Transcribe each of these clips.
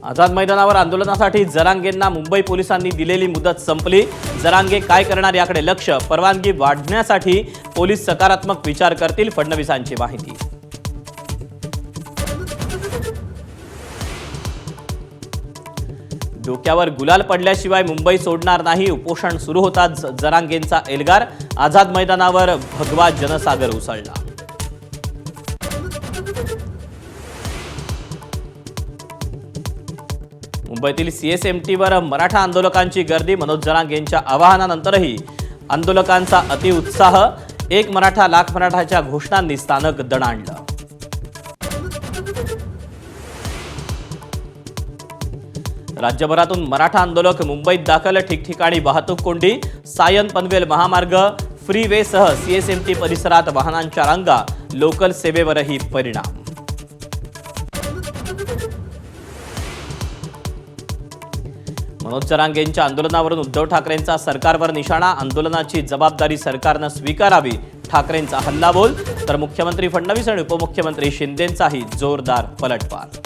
आझाद मैदानावर आंदोलनासाठी जरांगेंना मुंबई पोलिसांनी दिलेली मुदत संपली। जरांगे काय करणार याकडे लक्ष। परवानगी वाढवण्यासाठी पोलीस सकारात्मक विचार करतील, फडणवीसांची माहिती। डोक्यावर गुलाल पडल्याशिवाय मुंबई सोडणार नाही, उपोषण सुरू होताच जरांगेंचा एल्गार। आझाद मैदानावर भगवा जनसागर उसळला। मुंबईतील सीएसएमटीवर मराठा आंदोलकांची गर्दी। मनोज जरांगेंच्या आवाहनानंतरही आंदोलकांचा अतिउत्साह। एक मराठा लाख मराठाच्या घोषणांनी स्थानक दणाणलं। राज्यभरातून मराठा आंदोलक मुंबईत दाखल। ठिकठिकाणी वाहतूक कोंडी। सायन पनवेल महामार्ग फ्रीवेसह सीएसएमटी परिसरात वाहनांच्या रांगा। लोकल सेवेवरही परिणाम। मनोज जरांगेंच्या आंदोलनावरून उद्धव ठाकरेंचा सरकारवर निशाणा। आंदोलनाची जबाबदारी सरकारनं स्वीकारावी, ठाकरेंचा हल्लाबोल। तर मुख्यमंत्री फडणवीस आणि उपमुख्यमंत्री शिंदेंचाही जोरदार पलटवार।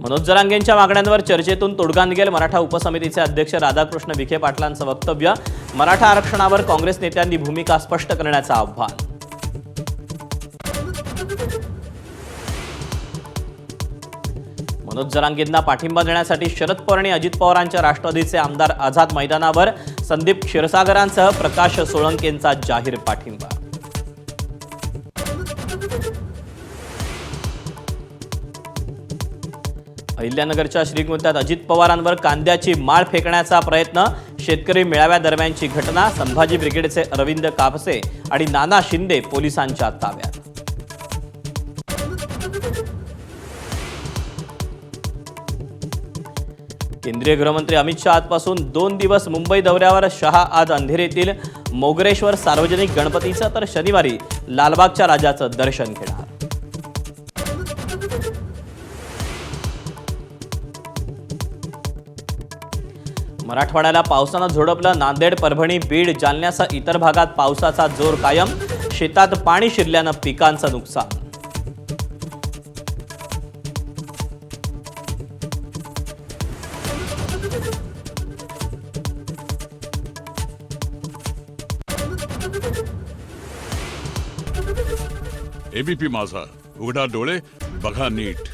मनोज जरांगेंच्या मागण्यांवर चर्चेतून तोडगा निघेल। मराठा उपसमितीचे अध्यक्ष राधाकृष्ण विखे पाटलांचं वक्तव्य। मराठा आरक्षणावर काँग्रेस नेत्यांनी भूमिका स्पष्ट करण्याचं आव्हान। मनोज जरांगेंना पाठिंबा देण्यासाठी शरद पवार आणि अजित पवारांच्या राष्ट्रवादीचे आमदार आझाद मैदानावर। संदीप क्षीरसागरांसह प्रकाश सोळंकेंचा जाहीर पाठिंबा। अहिल्यानगरच्या श्रीगोंद्यात अजित पवारांवर कांद्याची माळ फेकण्याचा प्रयत्न। शेतकरी मेळाव्यादरम्यानची घटना। संभाजी ब्रिगेडचे अरविंद कापसे आणि नाना शिंदे पोलिसांच्या ताब्यात। केंद्रीय गृहमंत्री अमित शहा आजपासून 2 दिवस मुंबई दौऱ्यावर। शहा आज अंधेरीतील मोगरेश्वर सार्वजनिक गणपतीचं तर शनिवारी लालबागच्या राजाचं दर्शन घेणार। मराठवाड्याला पावसानं झोडपलं। नांदेड, परभणी, बीड, जालन्यासह इतर भागात पावसाचा जोर कायम। शेतात पाणी शिरल्यानं पिकांचं नुकसान। एबीपी माझा, उघडा डोळे बघा नीट।